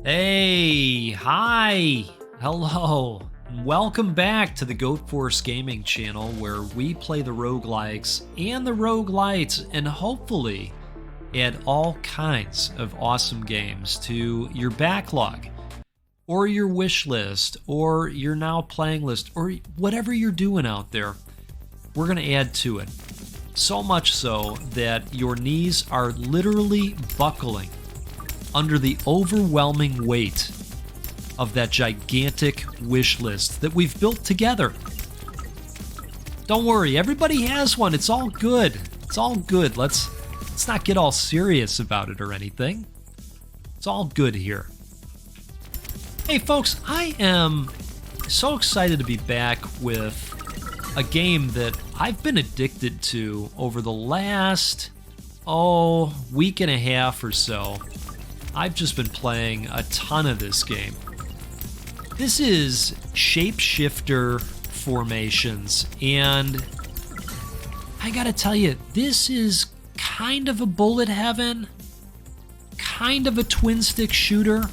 Hey, hi, hello. Welcome back to the Goat Force Gaming channel where we play the roguelikes and the roguelites and hopefully add all kinds of awesome games to your backlog or your wish list or your now playing list or whatever you're doing out there. We're going to add to it. So much so that your knees are literally buckling under the overwhelming weight of that gigantic wish list that we've built together. Don't worry, everybody has one. It's all good. It's all good. Let's not get all serious about it or anything. It's all good here. Hey folks, I am so excited to be back with a game that I've been addicted to over the last, week and a half or so. I've just been playing a ton of this game. This is Shapeshifter Formations, and I gotta tell you, this is kind of a bullet heaven, kind of a twin stick shooter.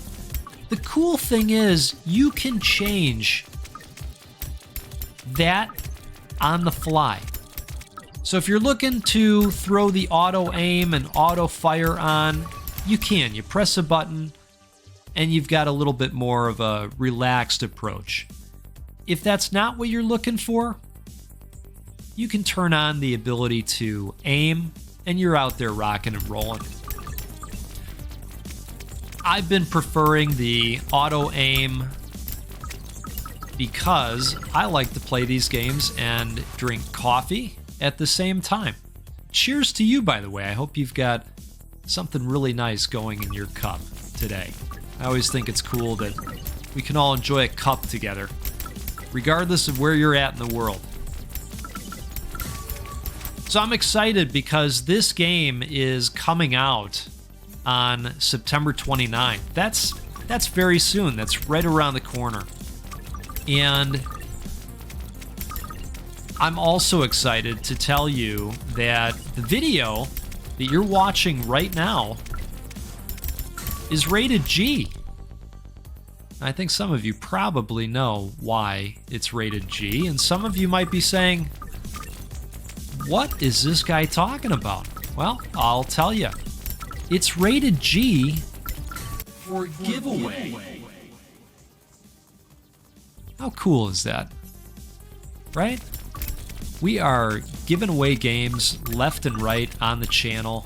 The cool thing is you can change that on the fly. So if you're looking to throw the auto aim and auto fire on, you can. You press a button and you've got a little bit more of a relaxed approach. If that's not what you're looking for, you can turn on the ability to aim and you're out there rocking and rolling. I've been preferring the auto aim because I like to play these games and drink coffee at the same time. Cheers to you, by the way. I hope you've got something really nice going in your cup today. I always think it's cool that we can all enjoy a cup together, regardless of where you're at in the world. So I'm excited because this game is coming out on September 29th. That's very soon. That's right around the corner. And I'm also excited to tell you that the video that you're watching right now is rated G. I think some of you probably know why it's rated G, and some of you might be saying, what is this guy talking about? Well, I'll tell you. It's rated G for giveaway. How cool is that? Right? We are giving away games left and right on the channel,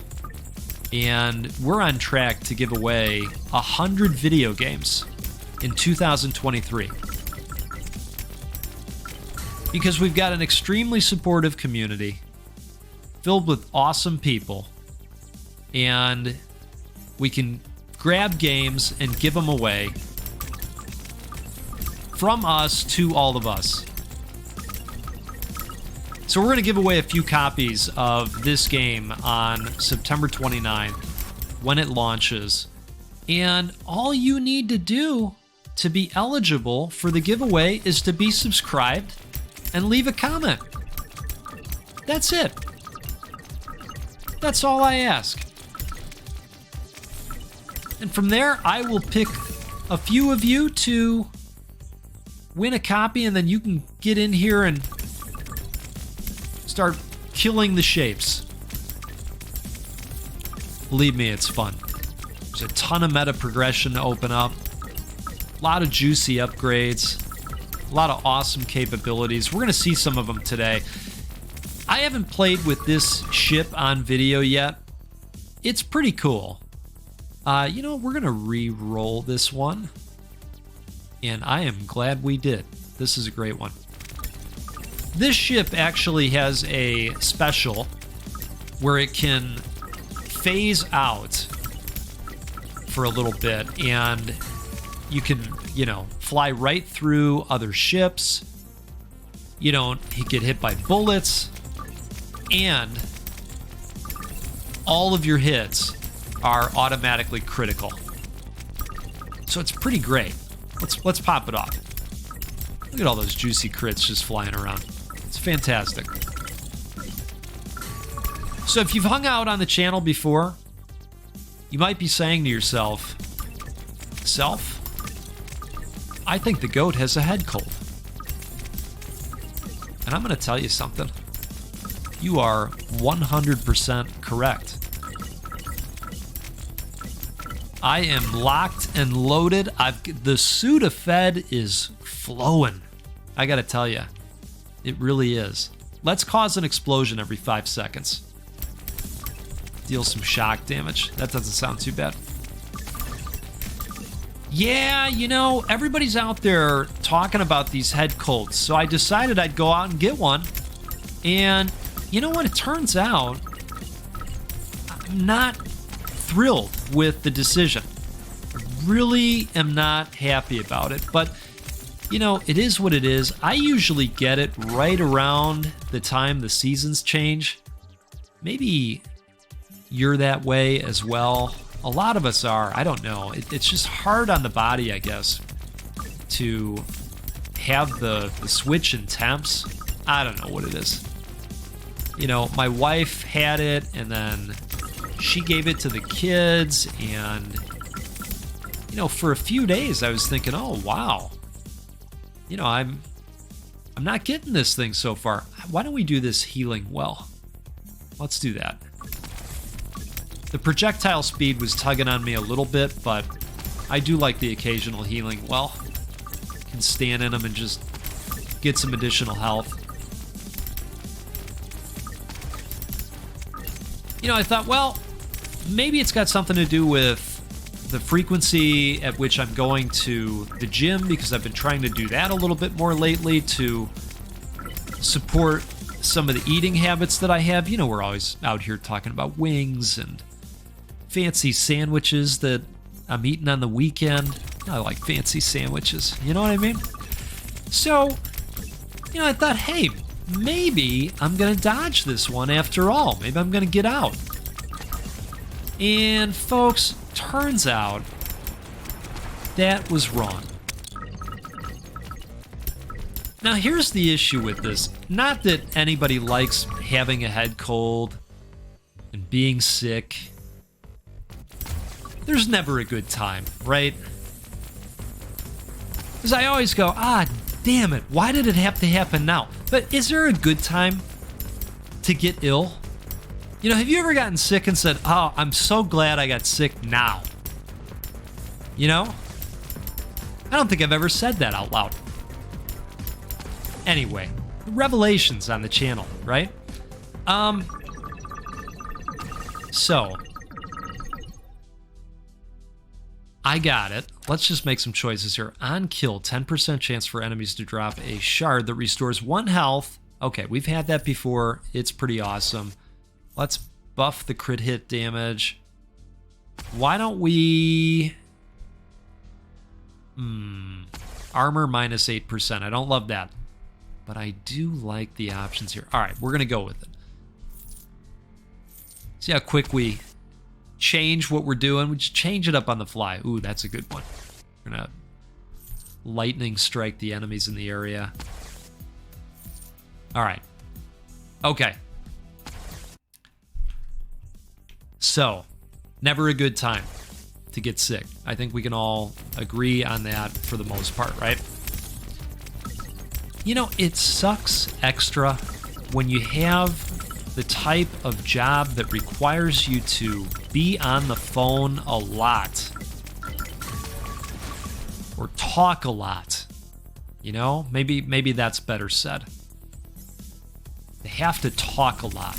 and we're on track to give away 100 video games in 2023. Because we've got an extremely supportive community filled with awesome people, and we can grab games and give them away from us to all of us. So we're going to give away a few copies of this game on September 29th when it launches. And all you need to do to be eligible for the giveaway is to be subscribed and leave a comment. That's it. That's all I ask. And from there, I will pick a few of you to win a copy, and then you can get in here and start killing the shapes. Believe me, it's fun. There's a ton of meta progression to open up, a lot of juicy upgrades, a lot of awesome capabilities. We're going to see some of them today. I haven't played with this ship on video yet. It's pretty cool. We're going to re-roll this one, and I am glad we did. This is a great one. This ship actually has a special where it can phase out for a little bit, and you can, fly right through other ships. You don't get hit by bullets, and all of your hits are automatically critical. So it's pretty great. Let's pop it off. Look at all those juicy crits just flying around. It's fantastic. So if you've hung out on the channel before, you might be saying to yourself, Self, I think the goat has a head cold. And I'm going to tell you something. You are 100% correct. I am locked and loaded. The Sudafed is flowing. I got to tell you, it really is. Let's cause an explosion every 5 seconds. Deal some shock damage. That doesn't sound too bad. Yeah, you know, everybody's out there talking about these head colds, so I decided I'd go out and get one. And you know what? It turns out I'm not thrilled with the decision. I really am not happy about it, but you know, it is what it is. I usually get it right around the time the seasons change. Maybe you're that way as well. A lot of us are. I don't know. It's just hard on the body, I guess, to have the switch in temps. I don't know what it is. You know, my wife had it, and then she gave it to the kids, and, you know, for a few days I was thinking, oh, wow. You know, I'm not getting this thing so far. Why don't we do this healing well? Let's do that. The projectile speed was tugging on me a little bit, but I do like the occasional healing well. Can stand in them and just get some additional health. You know, I thought, well, maybe it's got something to do with the frequency at which I'm going to the gym, because I've been trying to do that a little bit more lately to support some of the eating habits that I have. You know, we're always out here talking about wings and fancy sandwiches that I'm eating on the weekend. I like fancy sandwiches, you know what I mean? So, you know, I thought, hey, maybe I'm gonna dodge this one after all. Maybe I'm gonna get out. And folks, turns out that was wrong. Now here's the issue with this. Not that anybody likes having a head cold and being sick. There's never a good time, right? Because I always go, damn it, why did it have to happen now? But is there a good time to get ill? You know, have you ever gotten sick and said, oh, I'm so glad I got sick now? You know? I don't think I've ever said that out loud. Anyway, revelations on the channel, right? So, I got it. Let's just make some choices here. On kill, 10% chance for enemies to drop a shard that restores 1 health. Okay, we've had that before. It's pretty awesome. Let's buff the crit hit damage. Why don't we... Armor minus 8%. I don't love that. But I do like the options here. All right, we're going to go with it. See how quick we change what we're doing. We just change it up on the fly. Ooh, that's a good one. We're going to lightning strike the enemies in the area. All right. Okay. So, never a good time to get sick. I think we can all agree on that for the most part, right? You know, it sucks extra when you have the type of job that requires you to be on the phone a lot or talk a lot. You know, maybe that's better said. They have to talk a lot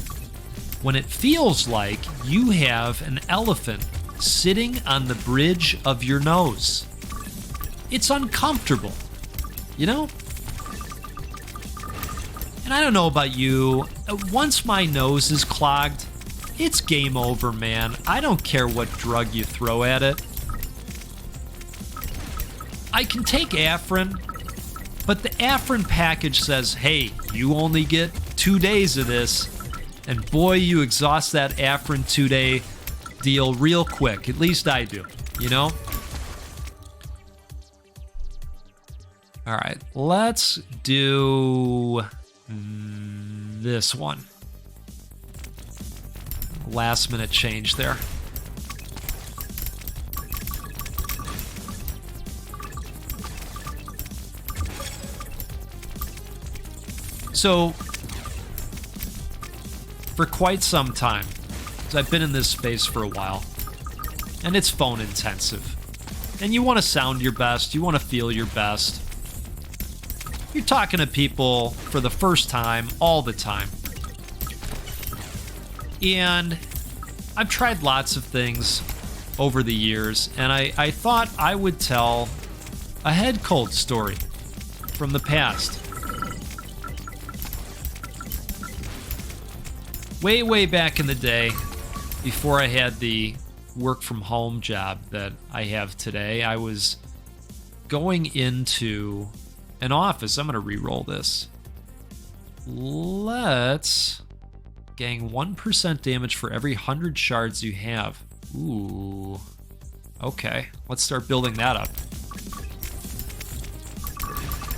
when it feels like you have an elephant sitting on the bridge of your nose. It's uncomfortable, you know? And I don't know about you, once my nose is clogged, it's game over, man. I don't care what drug you throw at it. I can take Afrin, but the Afrin package says, hey, you only get 2 days of this, and boy, you exhaust that Afrin 2-day deal real quick. At least I do, you know? All right, let's do this one. Last minute change there. So, for quite some time, so I've been in this space for a while, and it's phone intensive. And you want to sound your best, you want to feel your best. You're talking to people for the first time, all the time. And I've tried lots of things over the years, and I thought I would tell a head cold story from the past. Way, way back in the day, before I had the work from home job that I have today, I was going into an office. I'm going to re-roll this. Let's gain 1% damage for every 100 shards you have. Ooh. Okay, let's start building that up.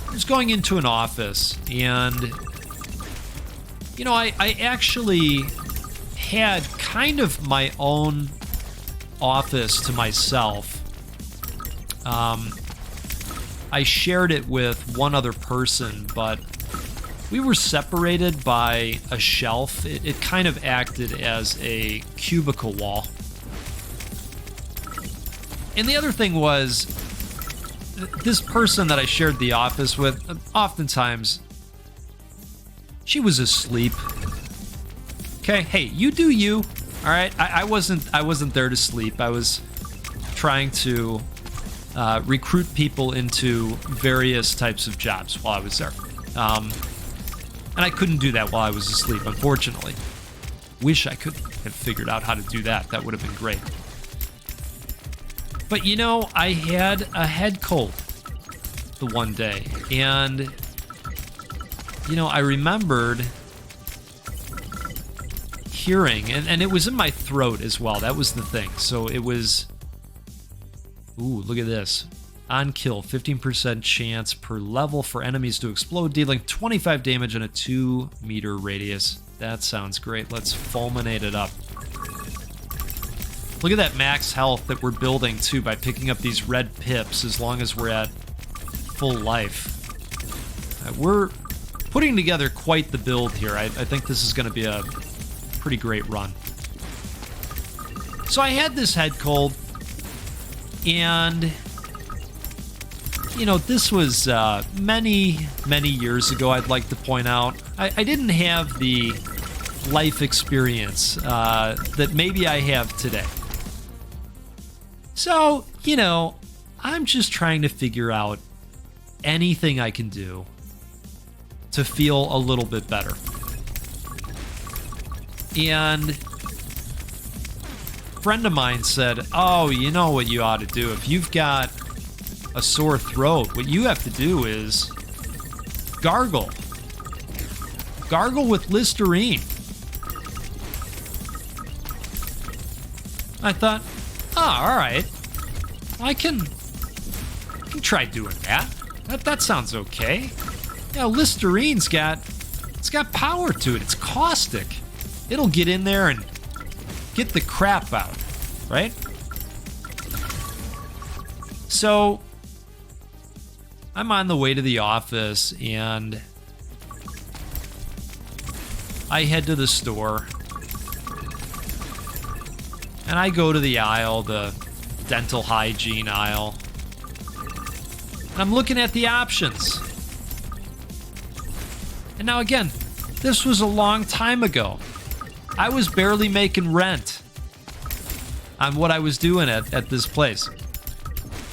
I was going into an office, and you know, I actually had kind of my own office to myself. I shared it with one other person, but we were separated by a shelf. It kind of acted as a cubicle wall. And the other thing was, this person that I shared the office with, oftentimes, she was asleep. Okay, hey, you do you. All right, I wasn't there to sleep. I was trying to recruit people into various types of jobs while I was there. And I couldn't do that while I was asleep, unfortunately. Wish I could have figured out how to do that. That would have been great. But you know, I had a head cold the one day, and you know, I remembered hearing, and it was in my throat as well. That was the thing. So it was, ooh, look at this. On kill, 15% chance per level for enemies to explode, dealing 25 damage in a 2-meter radius. That sounds great. Let's fulminate it up. Look at that max health that we're building, too, by picking up these red pips as long as we're at full life. We're putting together quite the build here. I think this is going to be a pretty great run. So I had this head cold, and you know, this was many, many years ago, I'd like to point out. I didn't have the life experience that maybe I have today. So, you know, I'm just trying to figure out anything I can do to feel a little bit better. And a friend of mine said, oh, you know what you ought to do? If you've got a sore throat, what you have to do is gargle. Gargle with Listerine. I thought, oh, all right. I can try doing that. That sounds okay. You know, Listerine's got power to it. It's caustic. It'll get in there and get the crap out, right? So I'm on the way to the office, and I head to the store, and I go to the aisle, the dental hygiene aisle, and I'm looking at the options. And now again, this was a long time ago. I was barely making rent on what I was doing at this place.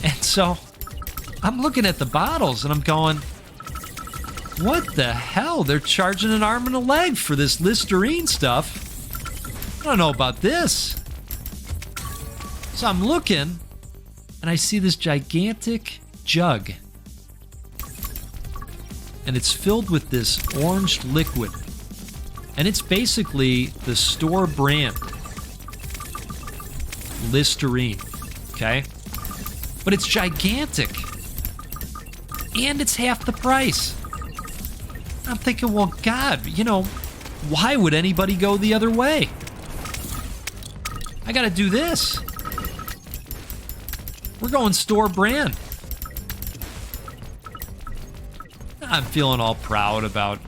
And so I'm looking at the bottles and I'm going, what the hell? They're charging an arm and a leg for this Listerine stuff. I don't know about this. So I'm looking and I see this gigantic jug. And it's filled with this orange liquid. And it's basically the store brand Listerine, okay? But it's gigantic. And it's half the price. I'm thinking, well, God, you know, why would anybody go the other way? I gotta do this. We're going store brand. I'm feeling all proud about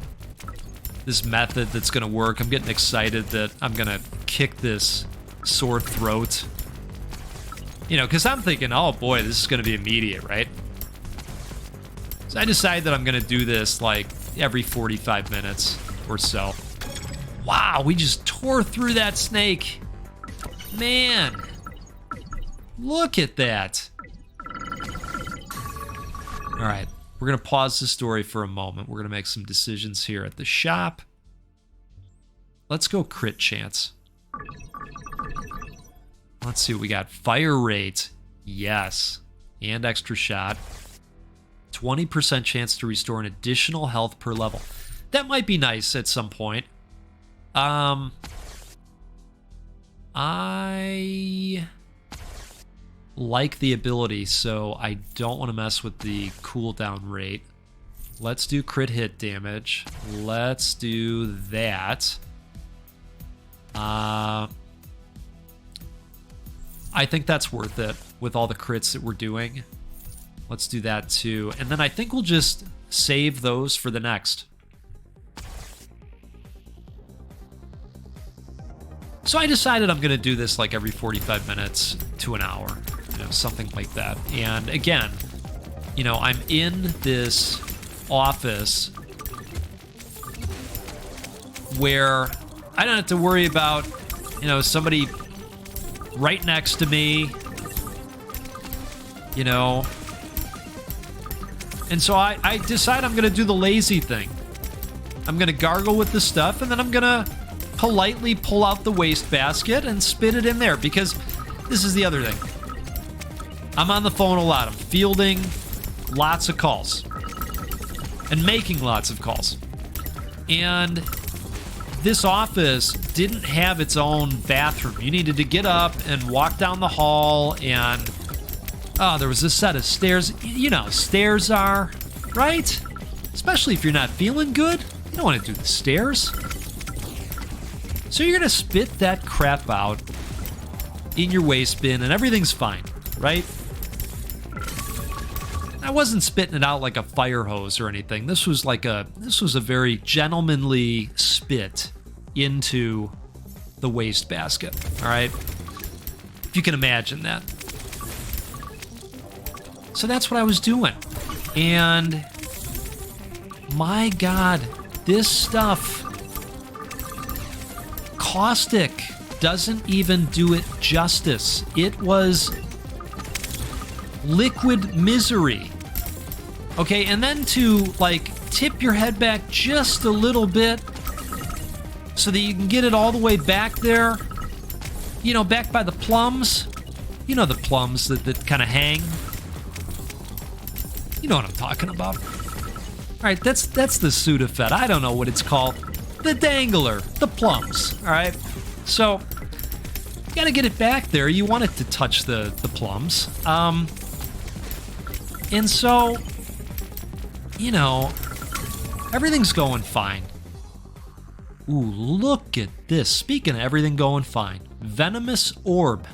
this method that's going to work. I'm getting excited that I'm going to kick this sore throat. You know, because I'm thinking, oh boy, this is going to be immediate, right? So I decide that I'm going to do this like every 45 minutes or so. Wow, we just tore through that snake. Man, look at that. All right, we're going to pause the story for a moment. We're going to make some decisions here at the shop. Let's go crit chance. Let's see what we got. Fire rate, yes. And extra shot. 20% chance to restore an additional health per level. That might be nice at some point. I like the ability, so I don't want to mess with the cooldown rate. Let's do crit hit damage. Let's do that. I think that's worth it with all the crits that we're doing. Let's do that too. And then I think we'll just save those for the next. So I decided I'm going to do this like every 45 minutes to an hour, you know, something like that. And again, you know, I'm in this office where I don't have to worry about, you know, somebody right next to me, you know. And so I decide I'm going to do the lazy thing. I'm going to gargle with the stuff, and then I'm going to politely pull out the wastebasket and spit it in there, because this is the other thing. I'm on the phone a lot. I'm fielding lots of calls and making lots of calls. And this office didn't have its own bathroom. You needed to get up and walk down the hall, and there was a set of stairs. You know, stairs are, right? Especially if you're not feeling good. You don't want to do the stairs. So you're going to spit that crap out in your waste bin, and everything's fine, right? I wasn't spitting it out like a fire hose or anything. This was a very gentlemanly spit into the waste basket, all right? If you can imagine that. So that's what I was doing. And my God, this stuff, caustic, doesn't even do it justice. It was liquid misery. Okay, and then to like tip your head back just a little bit so that you can get it all the way back there, you know, back by the plums. You know, the plums that kind of hang. You know what I'm talking about. All right, that's the Sudafed. I don't know what it's called. The dangler, the plums. All right, so you got to get it back there. You want it to touch the plums. And so, you know, everything's going fine. Ooh, look at this. Speaking of everything going fine, venomous orb.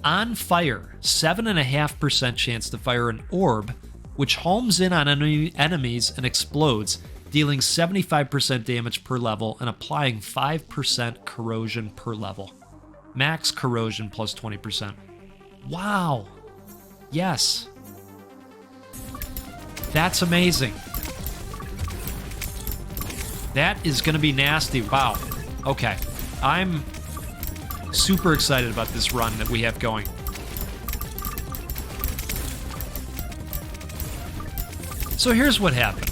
On fire, 7.5% chance to fire an orb, which homes in on enemies and explodes, dealing 75% damage per level and applying 5% corrosion per level. Max corrosion plus 20%. Wow. Yes. That's amazing. That is going to be nasty. Wow. Okay. I'm super excited about this run that we have going. So here's what happened.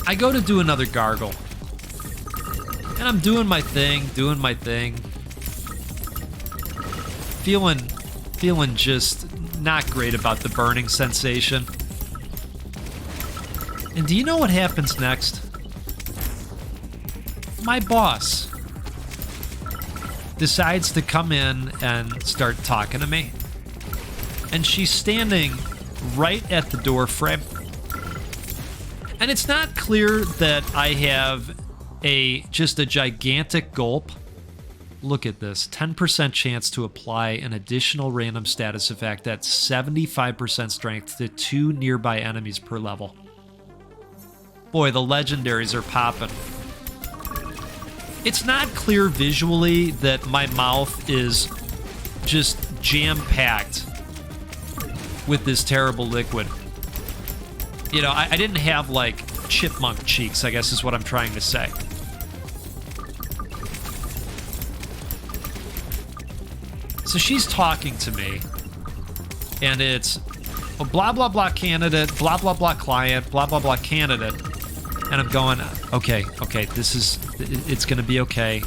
I go to do another gargle. And I'm doing my thing. Feeling just not great about the burning sensation. And do you know what happens next? My boss decides to come in and start talking to me. And she's standing right at the door frame. And it's not clear that I have just a gigantic gulp Look at this. 10% chance to apply an additional random status effect at 75% strength to 2 nearby enemies per level. Boy, the legendaries are popping. It's not clear visually that my mouth is just jam-packed with this terrible liquid. You know, I didn't have, like, chipmunk cheeks, I guess is what I'm trying to say. So she's talking to me, and it's a blah, blah, blah candidate, blah, blah, blah client, blah, blah, blah candidate. And I'm going, okay, it's gonna be okay.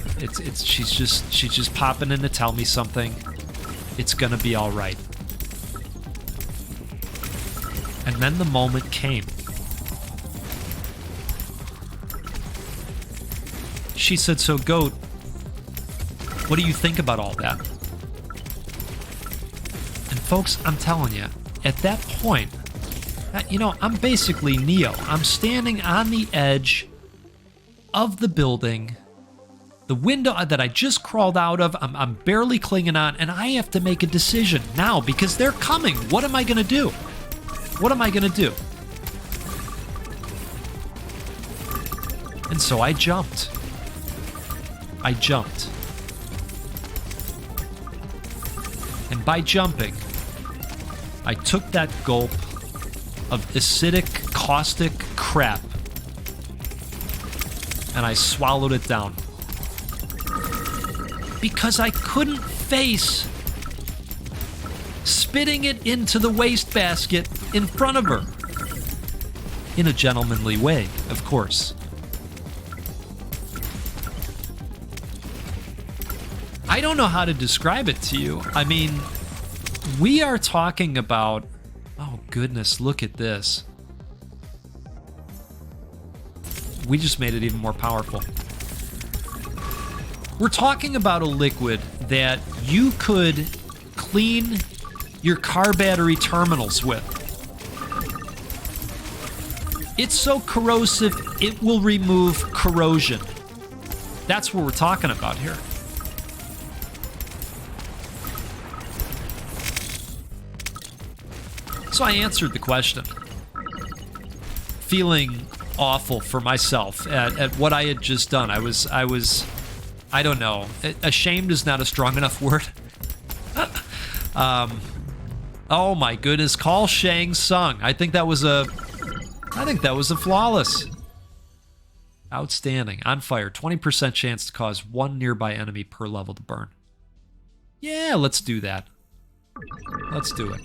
She's just popping in to tell me something. It's gonna be all right. And then the moment came. She said, so Goat, what do you think about all that? And folks, I'm telling you, at that point, you know, I'm basically Neo. I'm standing on the edge of the building. The window that I just crawled out of, I'm barely clinging on, and I have to make a decision now because they're coming. What am I going to do? What am I going to do? And so I jumped. And by jumping, I took that gulp of acidic, caustic crap, and I swallowed it down. Because I couldn't face spitting it into the wastebasket in front of her. In a gentlemanly way, of course. I don't know how to describe it to you. I mean, we are talking about... Oh, goodness, look at this. We just made it even more powerful. We're talking about a liquid that you could clean your car battery terminals with. It's so corrosive, it will remove corrosion. That's what we're talking about here. So I answered the question, feeling awful for myself at what I had just done. I was, I don't know, ashamed is not a strong enough word. Oh my goodness, call Shang Tsung. I think that was a flawless. Outstanding. On fire. 20% chance to cause 1 nearby enemy per level to burn. Yeah, let's do that. Let's do it.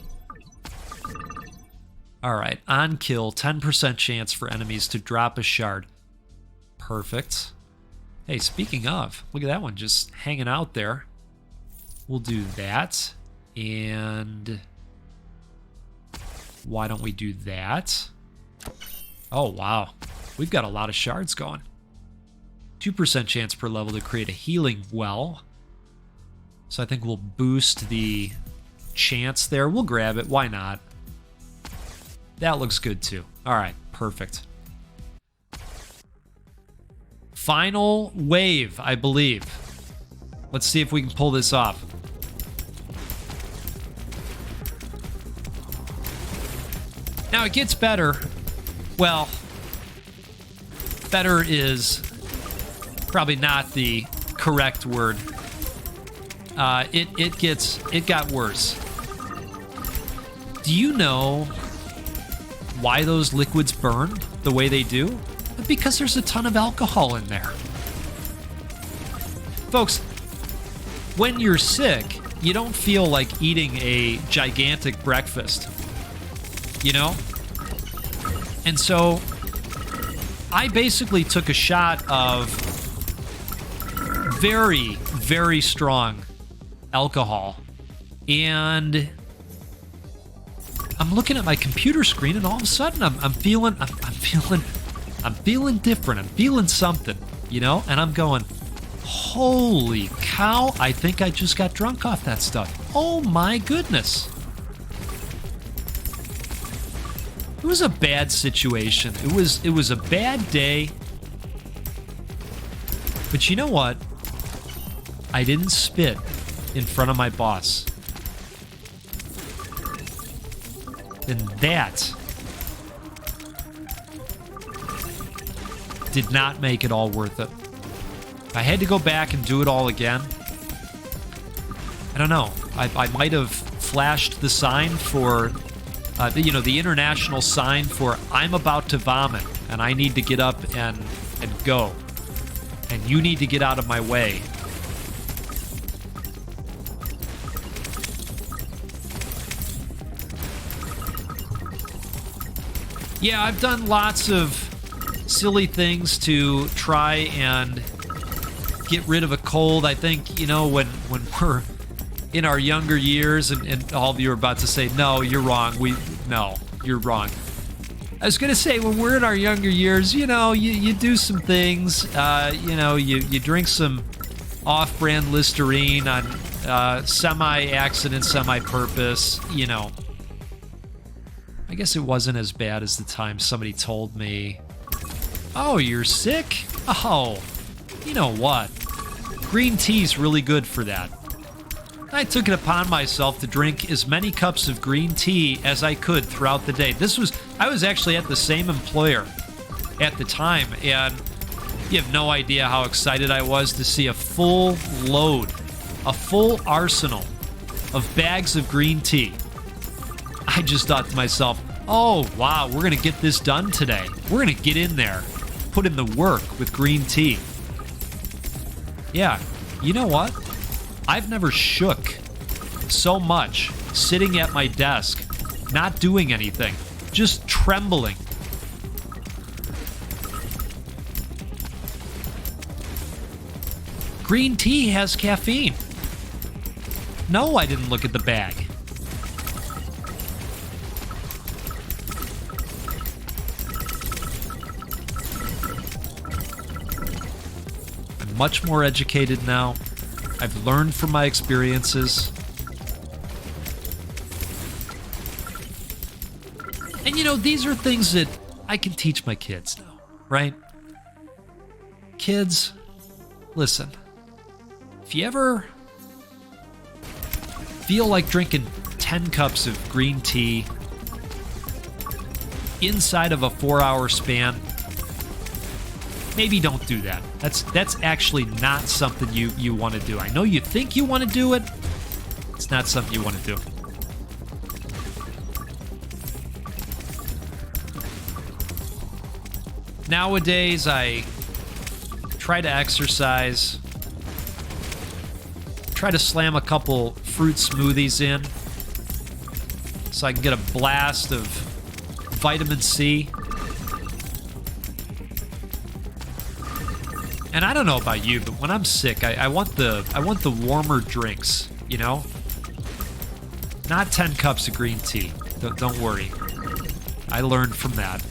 All right, on kill, 10% chance for enemies to drop a shard. Perfect. Hey, speaking of, look at that one just hanging out there. We'll do that. And why don't we do that? Oh, wow. We've got a lot of shards going. 2% chance per level to create a healing well. So I think we'll boost the chance there. We'll grab it. Why not? That looks good too. All right, perfect. Final wave, I believe. Let's see if we can pull this off. Now it gets better. Well, better is probably not the correct word. It got worse. Do you know why those liquids burn the way they do? Because there's a ton of alcohol in there. Folks, when you're sick, you don't feel like eating a gigantic breakfast, you know? And so I basically took a shot of very, very strong alcohol, and I'm looking at my computer screen, and all of a sudden I'm feeling different. I'm feeling something, you know? And I'm going, holy cow, I think I just got drunk off that stuff. Oh my goodness. It was a bad situation. It was a bad day. But you know what? I didn't spit in front of my boss. And that did not make it all worth it. If I had to go back and do it all again, I don't know. I might have flashed the sign for, the international sign for I'm about to vomit and I need to get up and go. And you need to get out of my way. Yeah, I've done lots of silly things to try and get rid of a cold. I think, when we're in our younger years, and all of you are about to say, no, you're wrong. No, you're wrong. I was going to say, when we're in our younger years, you do some things. You drink some off-brand Listerine on semi-accident, semi-purpose, I guess it wasn't as bad as the time somebody told me, oh, you're sick? Oh, you know what? Green tea's really good for that. I took it upon myself to drink as many cups of green tea as I could throughout the day. I was actually at the same employer at the time, and you have no idea how excited I was to see a full arsenal of bags of green tea. I just thought to myself, oh, wow, we're going to get this done today. We're going to get in there, put in the work with green tea. Yeah, you know what? I've never shook so much sitting at my desk, not doing anything, just trembling. Green tea has caffeine. No, I didn't look at the bag. I'm much more educated now. I've learned from my experiences. And these are things that I can teach my kids now, right? Kids, listen. If you ever feel like drinking 10 cups of green tea inside of a 4-hour span, maybe don't do that. That's actually not something you want to do. I know you think you want to do it. It's not something you want to do. Nowadays, I try to exercise. Try to slam a couple fruit smoothies in so I can get a blast of vitamin C. And I don't know about you, but when I'm sick, I want the warmer drinks, Not 10 cups of green tea. Don't worry. I learned from that.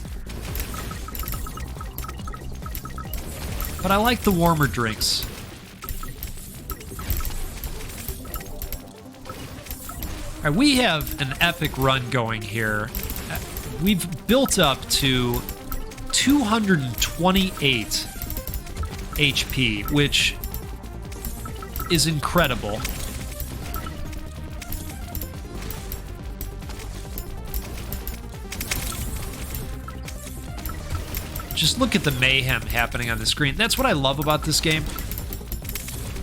But I like the warmer drinks. All right, we have an epic run going here. We've built up to 228 HP, which is incredible. Just look at the mayhem happening on the screen. That's what I love about this game.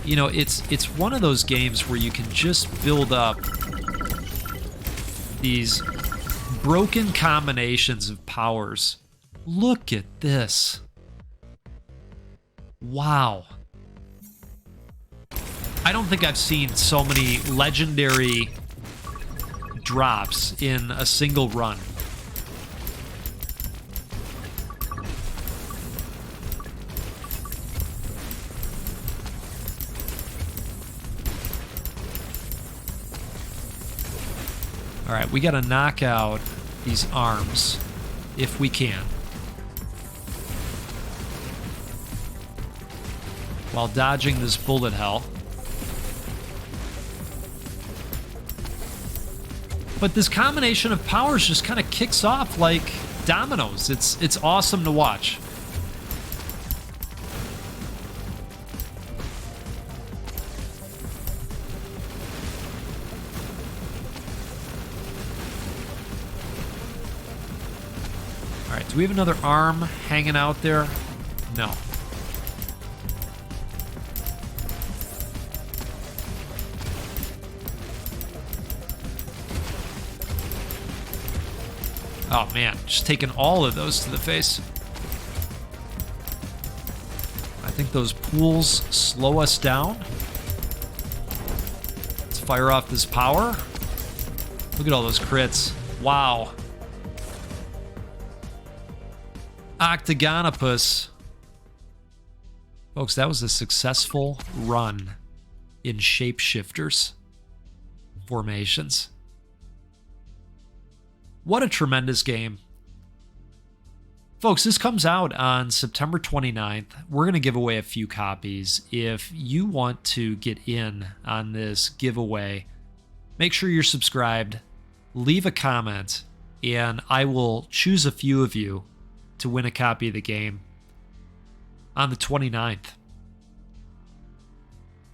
It's one of those games where you can just build up these broken combinations of powers. Look at this. Wow. I don't think I've seen so many legendary drops in a single run. All right, we got to knock out these arms if we can, while dodging this bullet hell. But this combination of powers just kind of kicks off like dominoes. It's awesome to watch. right, do we have another arm hanging out there? No. Oh man, just taking all of those to the face. I think those pools slow us down. Let's fire off this power. Look at all those crits. Wow. Octagonopus. Folks, that was a successful run in shapeshifters formations. What a tremendous game. Folks, this comes out on September 29th. We're going to give away a few copies. If you want to get in on this giveaway, make sure you're subscribed, leave a comment, and I will choose a few of you to win a copy of the game on the 29th.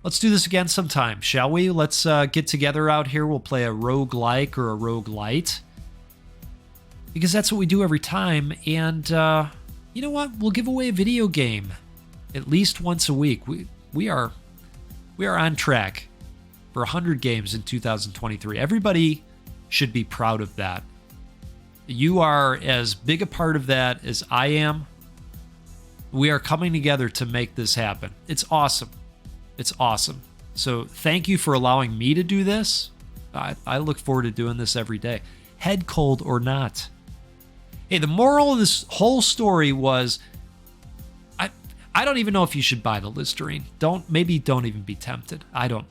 Let's do this again sometime, shall we? Let's get together out here. We'll play a roguelike or a roguelite, because that's what we do every time. And you know what? We'll give away a video game at least once a week. We are on track for 100 games in 2023. Everybody should be proud of that. You are as big a part of that as I am. We are coming together to make this happen. It's awesome. It's awesome. So thank you for allowing me to do this. I look forward to doing this every day, head cold or not. Hey, the moral of this whole story was, I don't even know if you should buy the Listerine. Maybe don't even be tempted. I don't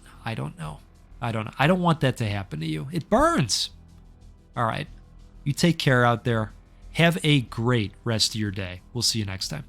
know. I don't want that to happen to you. It burns. All right. You take care out there. Have a great rest of your day. We'll see you next time.